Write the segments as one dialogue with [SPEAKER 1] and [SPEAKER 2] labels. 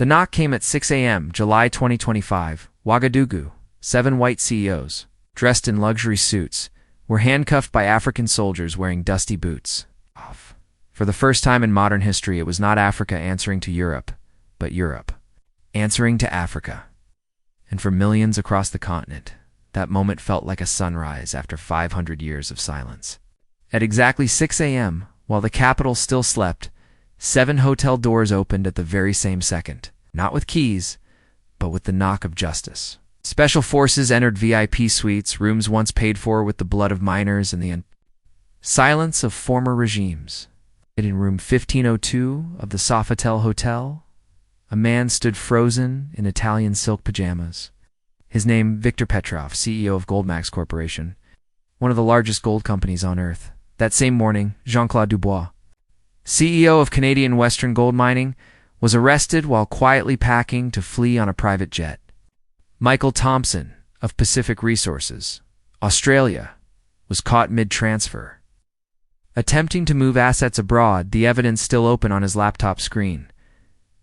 [SPEAKER 1] The knock came at 6 a.m., July 2025, Ouagadougou. 7 white CEOs, dressed in luxury suits, were handcuffed by African soldiers wearing dusty boots. For the first time in modern history, it was not Africa answering to Europe, but Europe answering to Africa. And for millions across the continent, that moment felt like a sunrise after 500 years of silence. At exactly 6 a.m., while the capital still slept, 7 hotel doors opened at the very same second, not with keys, but with the knock of justice. Special forces entered VIP suites, rooms once paid for with the blood of miners and the silence of former regimes. In room 1502 of the Sofitel Hotel, a man stood frozen in Italian silk pajamas. His name, Victor Petrov, CEO of Goldmax Corporation, one of the largest gold companies on earth. That same morning, Jean-Claude Dubois, CEO of Canadian Western Gold Mining, was arrested while quietly packing to flee on a private jet. Michael Thompson, of Pacific Resources, Australia, was caught mid-transfer. Attempting to move assets abroad, the evidence still open on his laptop screen.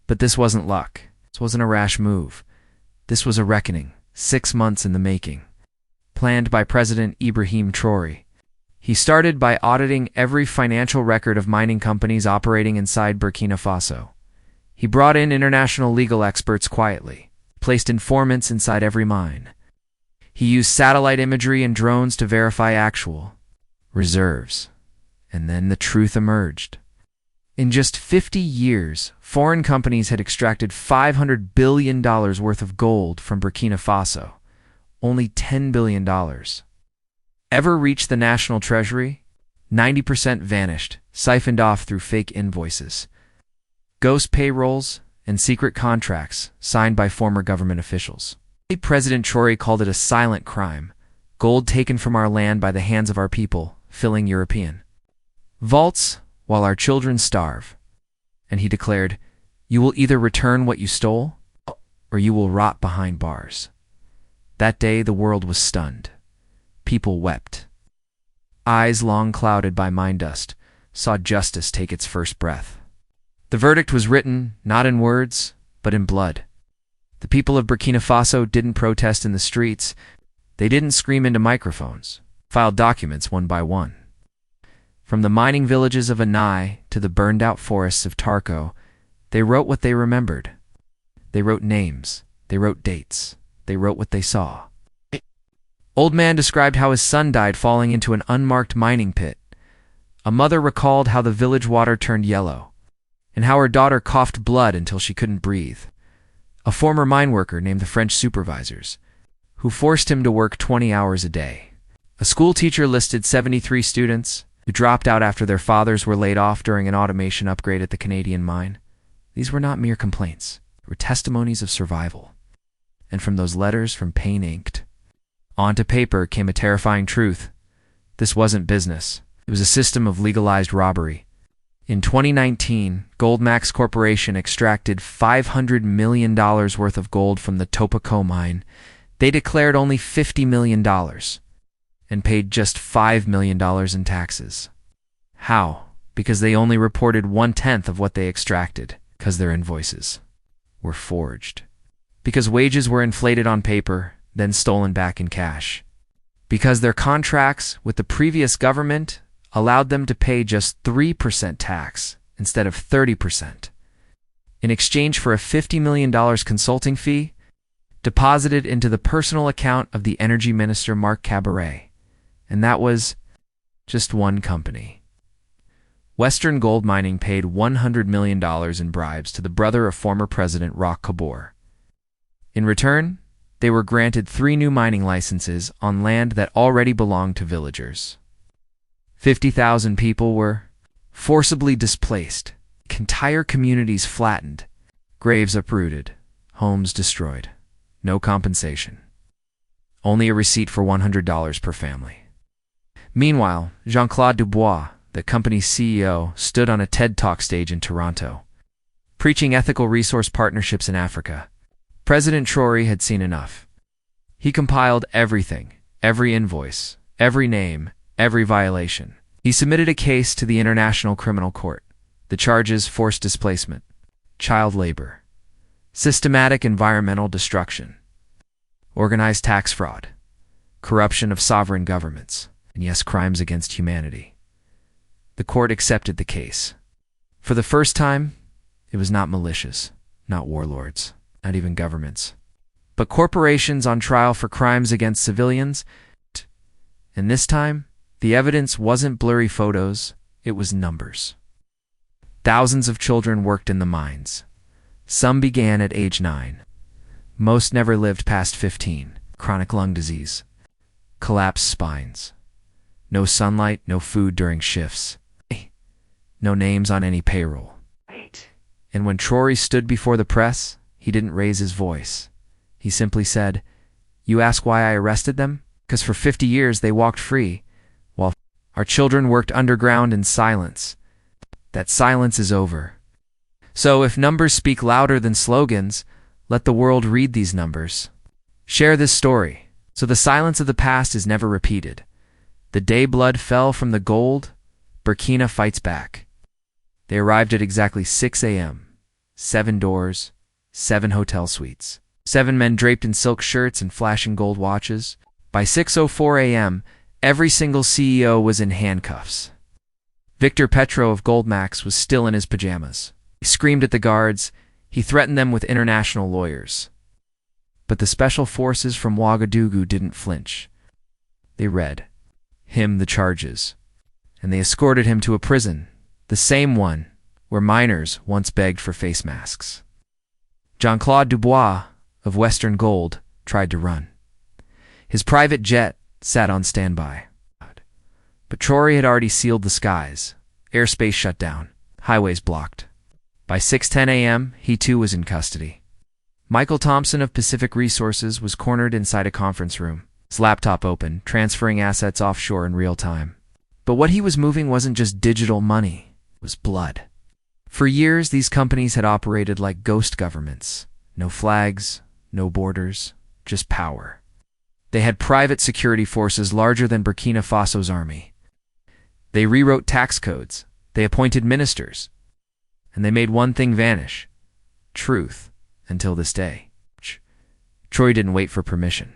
[SPEAKER 1] But this wasn't luck. This wasn't a rash move. This was a reckoning, 6 months in the making. Planned by President Ibrahim Traoré. He started by auditing every financial record of mining companies operating inside Burkina Faso. He brought in international legal experts quietly, placed informants inside every mine. He used satellite imagery and drones to verify actual reserves. And then the truth emerged. In just 50 years, foreign companies had extracted $500 billion worth of gold from Burkina Faso. Only $10 billion ever reached the national treasury. 90% vanished, siphoned off through fake invoices, ghost payrolls, and secret contracts signed by former government officials. President Traoré called it a silent crime, gold taken from our land by the hands of our people, filling European vaults while our children starve. And he declared, "You will either return what you stole, or you will rot behind bars." That day the world was stunned. People wept. Eyes long clouded by mine dust saw justice take its first breath. The verdict was written not in words, but in blood. The people of Burkina Faso didn't protest in the streets. They didn't scream into microphones, filed documents one by one. From the mining villages of Anai to the burned-out forests of Tarko, they wrote what they remembered. They wrote names. They wrote dates. They wrote what they saw. Old man described how his son died falling into an unmarked mining pit. A mother recalled how the village water turned yellow, and how her daughter coughed blood until she couldn't breathe. A former mine worker named the French supervisors, who forced him to work 20 hours a day. A school teacher listed 73 students who dropped out after their fathers were laid off during an automation upgrade at the Canadian mine. These were not mere complaints. They were testimonies of survival. And from those letters from pain inked onto paper came a terrifying truth. This wasn't business. It was a system of legalized robbery. In 2019, Goldmax Corporation extracted $500 million worth of gold from the Topaco mine. They declared only $50 million and paid just $5 million in taxes. How? Because they only reported 1/10 of what they extracted, because their invoices were forged. Because wages were inflated on paper, then stolen back in cash. Because their contracts with the previous government allowed them to pay just 3% tax instead of 30%. In exchange for a $50 million consulting fee, deposited into the personal account of the Energy Minister Marc Caboret. And that was just one company. Western Gold Mining paid $100 million in bribes to the brother of former President Roch Kabore. In return, they were granted 3 new mining licenses on land that already belonged to villagers. 50,000 people were forcibly displaced, entire communities flattened, graves uprooted, homes destroyed. No compensation. Only a receipt for $100 per family. Meanwhile, Jean-Claude Dubois, the company's CEO, stood on a TED Talk stage in Toronto, preaching ethical resource partnerships in Africa. President Traoré had seen enough. He compiled everything, every invoice, every name, every violation. He submitted a case to the International Criminal Court. The charges: forced displacement, child labor, systematic environmental destruction, organized tax fraud, corruption of sovereign governments, and yes, crimes against humanity. The court accepted the case. For the first time, it was not militias, not warlords, not even governments, but corporations on trial for crimes against civilians. And this time, the evidence wasn't blurry photos, it was numbers. Thousands of children worked in the mines. Some began at age 9. Most never lived past 15. Chronic lung disease, collapsed spines, no sunlight, no food during shifts, no names on any payroll. And when Traoré stood before the press, he didn't raise his voice. He simply said, "You ask why I arrested them? Because for 50 years they walked free, while our children worked underground in silence. That silence is over. So if numbers speak louder than slogans, let the world read these numbers. Share this story, so the silence of the past is never repeated. The day blood fell from the gold, Burkina fights back." They arrived at exactly 6 a.m. 7 doors, 7 hotel suites, 7 men draped in silk shirts and flashing gold watches. By 6:04 a.m., every single CEO was in handcuffs. Victor Petro of Goldmax was still in his pajamas. He screamed at the guards. He threatened them with international lawyers. But the special forces from Ouagadougou didn't flinch. They read him the charges, and they escorted him to a prison, the same one where miners once begged for face masks. Jean-Claude Dubois of Western Gold tried to run. His private jet sat on standby. But Traoré had already sealed the skies. Airspace shut down. Highways blocked. By 6:10 a.m., he too was in custody. Michael Thompson of Pacific Resources was cornered inside a conference room, his laptop open, transferring assets offshore in real time. But what he was moving wasn't just digital money, it was blood. For years, these companies had operated like ghost governments. No flags, no borders, just power. They had private security forces larger than Burkina Faso's army. They rewrote tax codes, they appointed ministers, and they made one thing vanish: truth, until this day. Traoré didn't wait for permission.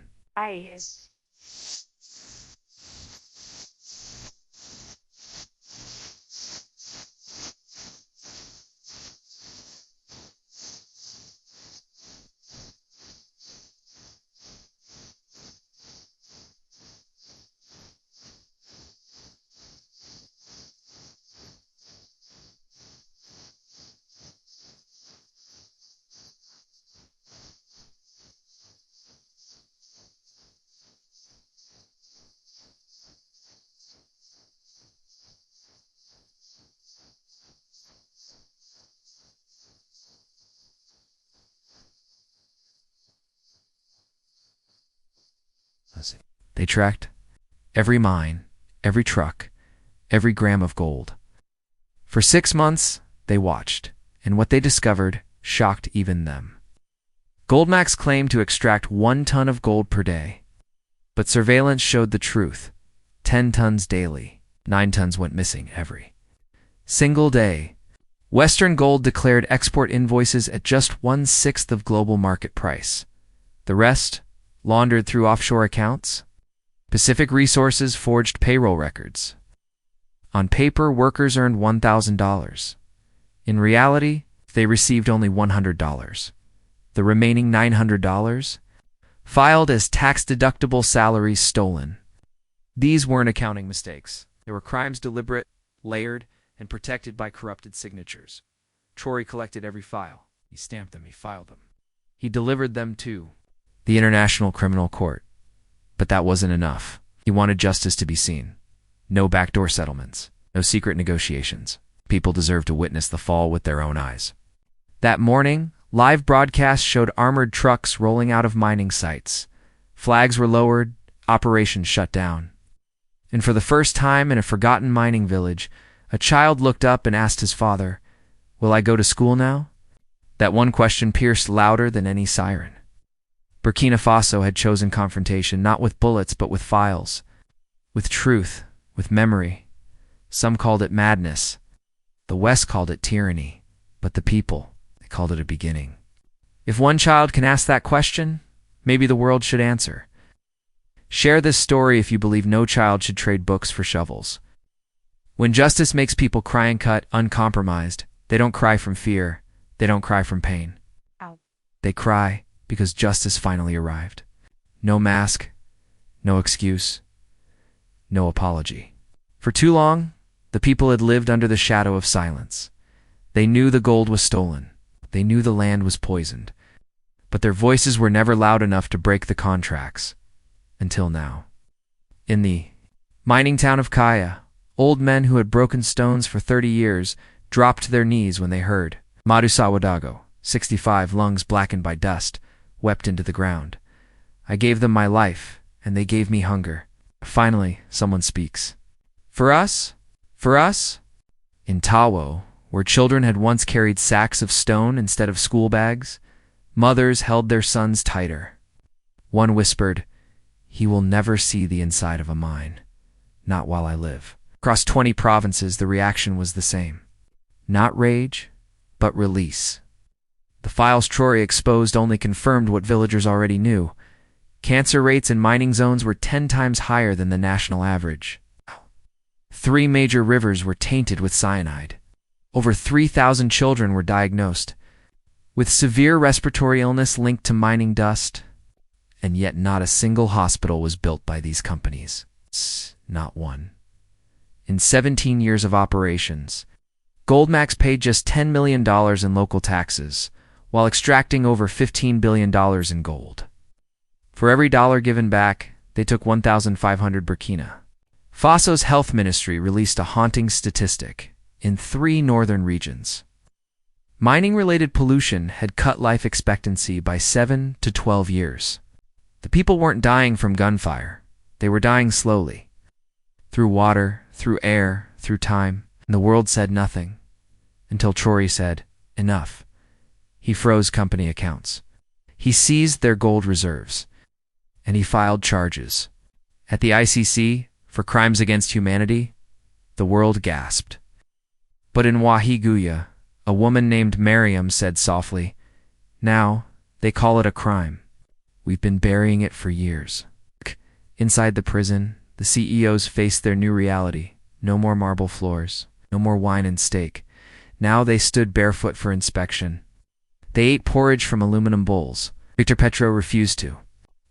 [SPEAKER 1] They tracked every mine, every truck, every gram of gold. For 6 months, they watched, and what they discovered shocked even them. Goldmax claimed to extract 1 ton of gold per day, but surveillance showed the truth: 10 tons daily, 9 tons went missing every single day. Western Gold declared export invoices at just 1/6 of global market price. The rest, laundered through offshore accounts. Pacific Resources forged payroll records. On paper, workers earned $1,000. In reality, they received only $100. The remaining $900 filed as tax-deductible salaries stolen. These weren't accounting mistakes. They were crimes deliberate, layered, and protected by corrupted signatures. Traoré collected every file. He stamped them, he filed them. He delivered them to the International Criminal Court. But that wasn't enough. He wanted justice to be seen. No backdoor settlements, no secret negotiations. People deserved to witness the fall with their own eyes. That morning, live broadcasts showed armored trucks rolling out of mining sites. Flags were lowered, operations shut down. And for the first time in a forgotten mining village, a child looked up and asked his father, "Will I go to school now?" That one question pierced louder than any siren. Burkina Faso had chosen confrontation not with bullets but with files, with truth, with memory. Some called it madness. The West called it tyranny, but the people, they called it a beginning. If one child can ask that question, maybe the world should answer. Share this story if you believe no child should trade books for shovels. When justice makes people cry and cut, uncompromised, they don't cry from fear. They don't cry from pain.
[SPEAKER 2] Ow.
[SPEAKER 1] They cry because justice finally arrived. No mask, no excuse, no apology. For too long, the people had lived under the shadow of silence. They knew the gold was stolen. They knew the land was poisoned. But their voices were never loud enough to break the contracts. Until now. In the mining town of Kaya, old men who had broken stones for 30 years dropped to their knees when they heard. Madusawadago, 65, lungs blackened by dust, wept into the ground. I gave them my life, and they gave me hunger. Finally, someone speaks. For us? For us? In Tawo, where children had once carried sacks of stone instead of school bags, mothers held their sons tighter. One whispered, "He will never see the inside of a mine. Not while I live." Across 20 provinces, the reaction was the same. Not rage, but release. The files Traoré exposed only confirmed what villagers already knew. Cancer rates in mining zones were 10 times higher than the national average. 3 major rivers were tainted with cyanide. Over 3,000 children were diagnosed with severe respiratory illness linked to mining dust. And yet not a single hospital was built by these companies. Not one. In 17 years of operations, Goldmax paid just $10 million in local taxes, while extracting over $15 billion in gold. For every dollar given back, they took 1,500 Burkina. Faso's health ministry released a haunting statistic in 3 northern regions. Mining-related pollution had cut life expectancy by 7 to 12 years. The people weren't dying from gunfire. They were dying slowly. Through water, through air, through time. And the world said nothing. Until Traoré said, enough. He froze company accounts. He seized their gold reserves. And he filed charges. At the ICC, for crimes against humanity, the world gasped. But in Wahiguya, a woman named Mariam said softly, "Now, they call it a crime. We've been burying it for years." Inside the prison, the CEOs faced their new reality. No more marble floors, no more wine and steak. Now they stood barefoot for inspection. They ate porridge from aluminum bowls. Victor Petro refused to.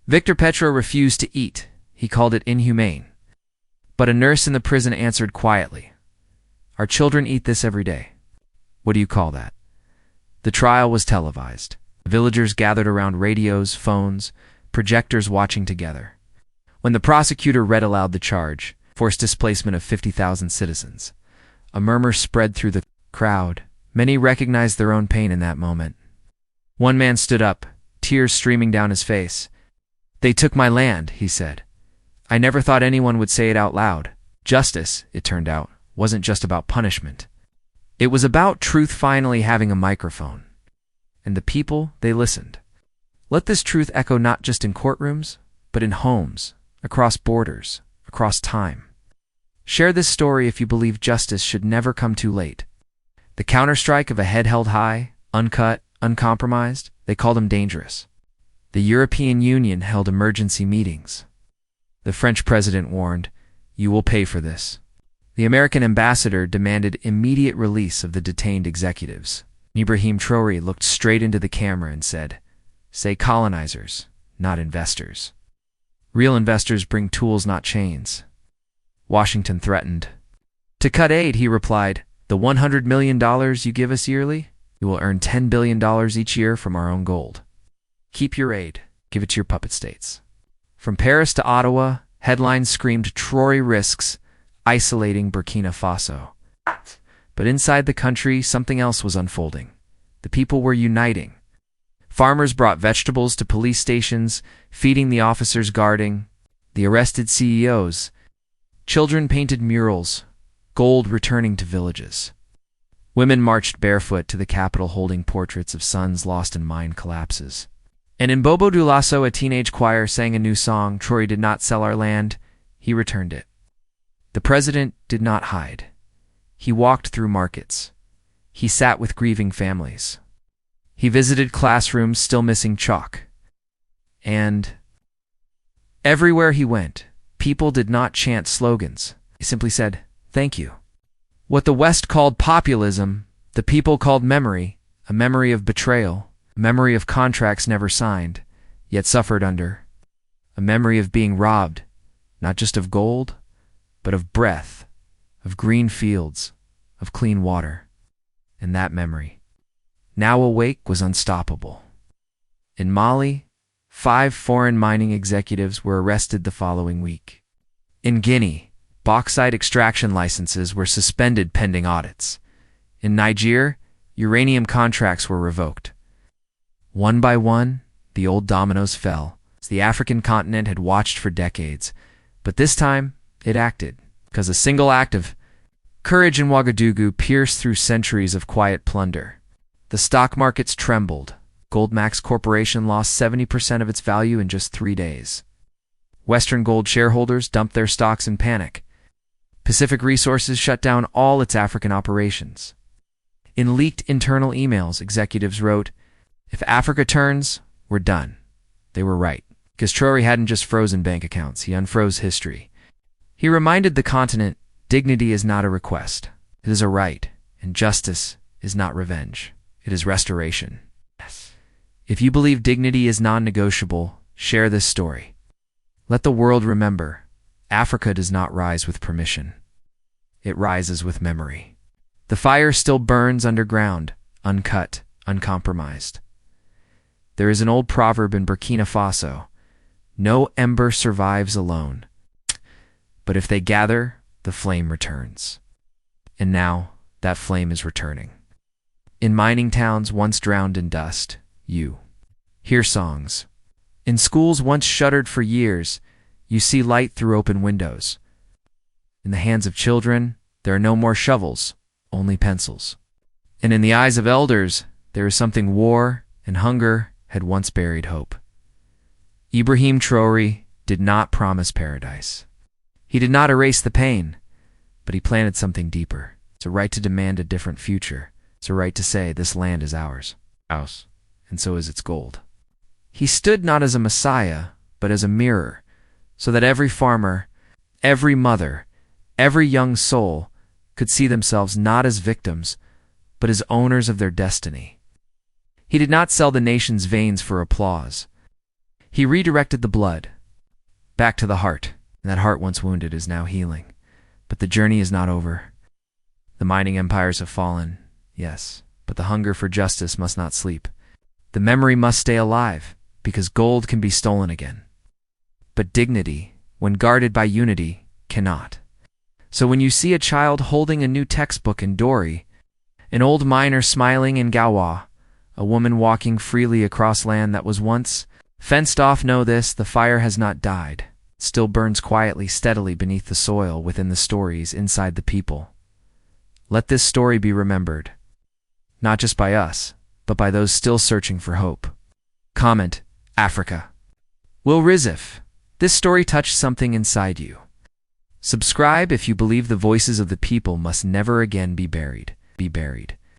[SPEAKER 1] Victor Petro refused to eat. He called it inhumane. But a nurse in the prison answered quietly, "Our children eat this every day." What do you call that? The trial was televised. Villagers gathered around radios, phones, projectors watching together. When the prosecutor read aloud the charge, forced displacement of 50,000 citizens, a murmur spread through the crowd. Many recognized their own pain in that moment. One man stood up, tears streaming down his face. "They took my land," he said. "I never thought anyone would say it out loud." Justice, it turned out, wasn't just about punishment. It was about truth finally having a microphone. And the people, they listened. Let this truth echo not just in courtrooms, but in homes, across borders, across time. Share this story if you believe justice should never come too late. The counterstrike of a head held high, uncut, uncompromised, they called him dangerous. The European Union held emergency meetings. The French president warned, "You will pay for this." The American ambassador demanded immediate release of the detained executives. Ibrahim Traoré looked straight into the camera and said, "Say colonizers, not investors. Real investors bring tools, not chains." Washington threatened. To cut aid, he replied, "The $100 million you give us yearly, you will earn $10 billion each year from our own gold. Keep your aid, give it to your puppet states." From Paris to Ottawa, headlines screamed Traoré risks isolating Burkina Faso. But inside the country, something else was unfolding. The people were uniting. Farmers brought vegetables to police stations, feeding the officers guarding the arrested CEOs. Children painted murals, gold returning to villages. Women marched barefoot to the Capitol holding portraits of sons lost in mine collapses. And in Bobo Dioulasso, a teenage choir sang a new song. Traoré did not sell our land, he returned it. The president did not hide. He walked through markets. He sat with grieving families. He visited classrooms still missing chalk. And everywhere he went, people did not chant slogans. They simply said, "Thank you." What the West called populism, the people called memory, a memory of betrayal, a memory of contracts never signed, yet suffered under, a memory of being robbed, not just of gold, but of breath, of green fields, of clean water. And that memory, now awake, was unstoppable. In Mali, 5 foreign mining executives were arrested the following week. In Guinea, bauxite extraction licenses were suspended pending audits. In Niger, uranium contracts were revoked. One by one, the old dominoes fell, as the African continent had watched for decades. But this time, it acted, because a single act of courage in Ouagadougou pierced through centuries of quiet plunder. The stock markets trembled. Goldmax Corporation lost 70% of its value in just 3 days. Western Gold shareholders dumped their stocks in panic. Pacific Resources shut down all its African operations. In leaked internal emails, executives wrote, "If Africa turns, we're done." They were right, because Traoré hadn't just frozen bank accounts, he unfroze history. He reminded the continent, dignity is not a request, it is a right, and justice is not revenge, it is restoration. Yes. If you believe dignity is non-negotiable, share this story. Let the world remember, Africa does not rise with permission. It rises with memory. The fire still burns underground, uncut, uncompromised. There is an old proverb in Burkina Faso, "No ember survives alone, but if they gather, the flame returns." And now, that flame is returning. In mining towns once drowned in dust, you hear songs. In schools once shuttered for years, you see light through open windows. In the hands of children, there are no more shovels, only pencils. And in the eyes of elders, there is something war and hunger had once buried hope. Ibrahim Traoré did not promise paradise. He did not erase the pain, but he planted something deeper. It's a right to demand a different future. It's a right to say, this land is ours, and so is its gold. He stood not as a messiah, but as a mirror, so that every farmer, every mother, every young soul could see themselves not as victims, but as owners of their destiny. He did not sell the nation's veins for applause. He redirected the blood back to the heart, and that heart once wounded is now healing. But the journey is not over. The mining empires have fallen, yes, but the hunger for justice must not sleep. The memory must stay alive, because gold can be stolen again. But dignity, when guarded by unity, cannot. So when you see a child holding a new textbook in Dori, an old miner smiling in Gawa, a woman walking freely across land that was once fenced off, know this, the fire has not died. It still burns quietly, steadily beneath the soil, within the stories, inside the people. Let this story be remembered, not just by us, but by those still searching for hope. Comment, Africa. Will Rizif, this story touched something inside you. Subscribe if you believe the voices of the people must never again be buried.